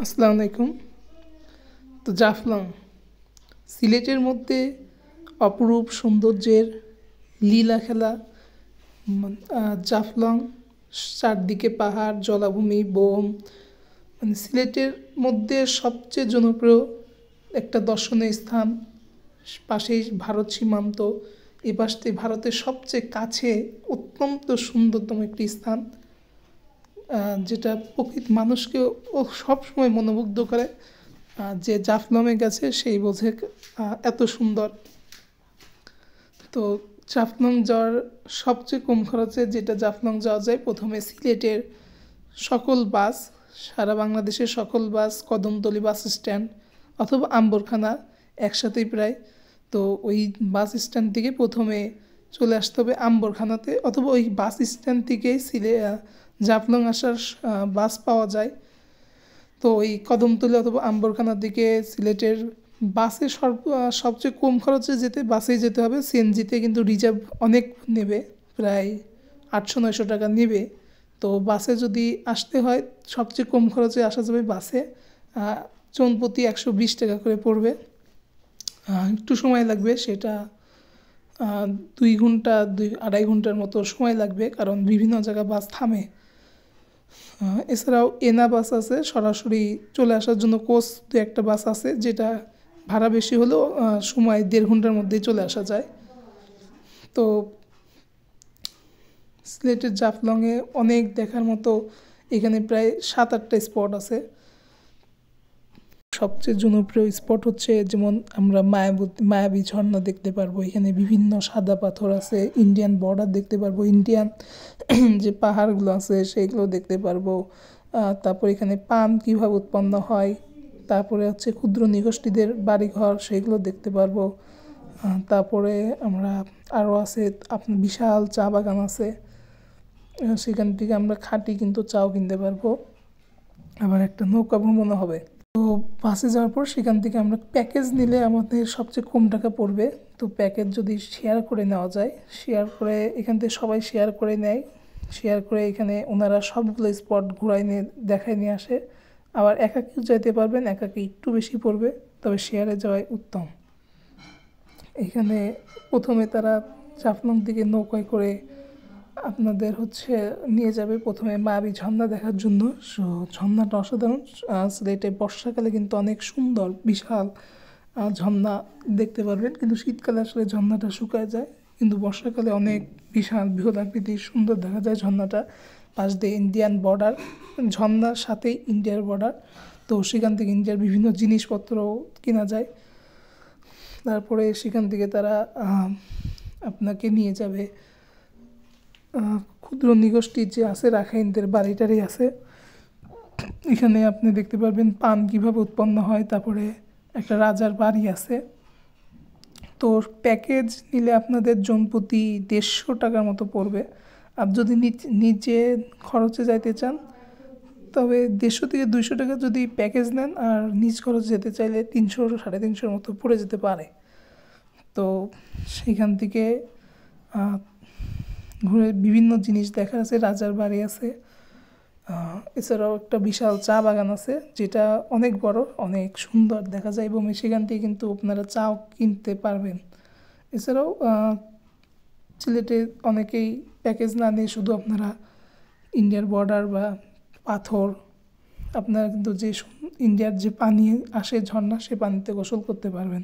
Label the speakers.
Speaker 1: আসসালামু আলাইকুম। তো জাফলং সিলেটের মধ্যে অপরূপ সৌন্দর্যের লীলা খেলা। জাফলং চারদিকে পাহাড়, জলাভূমি, বন, মানে সিলেটের মধ্যে সবচেয়ে জনপ্রিয় একটা দর্শনীয় স্থান। পাশেই ভারত সীমান্ত, এ পাশ থেকে ভারতের সবচেয়ে কাছে অত্যন্ত সুন্দরতম একটি স্থান, যেটা প্রকৃতি মানুষকে সবসময় মনোমুগ্ধ করে। যে জাফলংয়ে গেছে সেই বোঝে এত সুন্দর। তো জাফলং যাওয়ার সবচেয়ে কম খরচে যেটা জাফলং যাওয়া যায়, প্রথমে সিলেটের সকল বাস, সারা বাংলাদেশের সকল বাস কদমতলী বাস স্ট্যান্ড অথবা আম্বরখানা একসাথেই প্রায়। তো ওই বাস স্ট্যান্ড থেকে প্রথমে চলে আসতে হবে আম্বরখানাতে, অথবা ওই বাস স্ট্যান্ড থেকেই জাফলং আসার বাস পাওয়া যায়। তো ওই কদমতলী অথবা আম্বরখানার দিকে সিলেটের বাসে সবচেয়ে কম খরচে বাসেই যেতে হবে। সিএনজিতে কিন্তু রিজার্ভ অনেক নেবে, প্রায় 800-900 টাকা নেবে। তো বাসে যদি আসতে হয় সবচেয়ে কম খরচে আসা যাবে বাসে, জনপ্রতি 120 টাকা করে পড়বে। একটু সময় লাগবে, সেটা 2 ঘন্টা 2-2.5 ঘন্টার মতো সময় লাগবে, কারণ বিভিন্ন জায়গায় বাস থামে। এছাড়াও এনা বাস আছে, সরাসরি চলে আসার জন্য কোচ 2-1টা বাস আছে, যেটা ভাড়া বেশি হলেও সময় 1.5 ঘন্টার মধ্যেই চলে আসা যায়। তো সিলেটের জাফলংয়ে অনেক দেখার মতো, এখানে প্রায় 7-8টা স্পট আছে। সবচেয়ে জনপ্রিয় স্পট হচ্ছে, যেমন আমরা মায়াবী ঝর্ণা দেখতে পারবো, এখানে বিভিন্ন সাদা পাথর আছে, ইন্ডিয়ান বর্ডার দেখতে পারবো, ইন্ডিয়ান যে পাহাড়গুলো আছে সেইগুলো দেখতে পারবো। তারপর এখানে পান কীভাবে উৎপন্ন হয়, তারপরে হচ্ছে ক্ষুদ্র নিগোষ্ঠীদের বাড়িঘর, সেইগুলো দেখতে পারবো। তারপরে আমরা আরও আছে আপনার বিশাল চা বাগান আছে, সেখান থেকে আমরা খাঁটি কিন্তু চাও কিনতে পারবো। আবার একটা নৌকা ভ্রমণও হবে। তো বাসে যাওয়ার পর সেখান থেকে আমরা প্যাকেজ নিলে আমাদের সবচেয়ে কম টাকা পড়বে। তো প্যাকেজ যদি শেয়ার করে নেওয়া যায়, শেয়ার করে এখান থেকে সবাই শেয়ার করে নেয়, শেয়ার করে এখানে ওনারা সবগুলো স্পট ঘুরাই নিয়ে দেখায় নিয়ে আসে। আবার একাকিও যেতে পারবেন, একাকি একটু বেশি পড়বে, তবে শেয়ারে যাওয়াই উত্তম। এখানে প্রথমে তারা জাফলং থেকে নৌকায় করে আপনাদের নিয়ে যাবে প্রথমে মায়াবী ঝর্ণা দেখার জন্য। সো ঝর্ণাটা অসাধারণ। সিলেটে বর্ষাকালে কিন্তু অনেক সুন্দর বিশাল ঝর্ণা দেখতে পারবেন, কিন্তু শীতকালে আসলে ঝর্ণাটা শুকায় যায়, কিন্তু বর্ষাকালে অনেক বিশাল বৃহৎ আকৃতির সুন্দর দেখা যায় ঝর্ণাটা। পাশ দিয়ে ইন্ডিয়ান বর্ডার, ঝর্ণার সাথেই ইন্ডিয়ার বর্ডার, তো সেখান থেকে ইন্ডিয়ার বিভিন্ন জিনিসপত্র কেনা যায়। তারপরে সেখান থেকে তারা আপনাকে নিয়ে যাবে ক্ষুদ্র নিগোষ্ঠীর যে আছে রাখাইনদের বাড়িটারই আছে, এখানে আপনি দেখতে পারবেন পান কীভাবে উৎপন্ন হয়। তারপরে একটা রাজার বাড়ি আছে। তো প্যাকেজ নিলে আপনাদের জনপ্রতি 150 টাকার মতো পড়বে। আর যদি নিজে খরচে যাইতে চান, তবে 150 থেকে 200 টাকা যদি প্যাকেজ নেন, আর নিজ খরচে যেতে চাইলে 300-350 মতো পড়ে যেতে পারে। তো সেইখান থেকে ঘুরে বিভিন্ন জিনিস দেখার আছে, রাজার বাড়ি আছে, এছাড়াও একটা বিশাল চা বাগান আছে, যেটা অনেক বড়, অনেক সুন্দর দেখা যায়, এবং সেখান থেকে কিন্তু আপনারা চাও কিনতে পারবেন। এছাড়াও সিলেটে অনেকেই প্যাকেজ না নিয়ে শুধু আপনারা ইন্ডিয়ার বর্ডার বা পাথর, আপনারা কিন্তু যে ইন্ডিয়ার যে পানি আসে ঝর্ণা, সে পানিতে গোসল করতে পারবেন।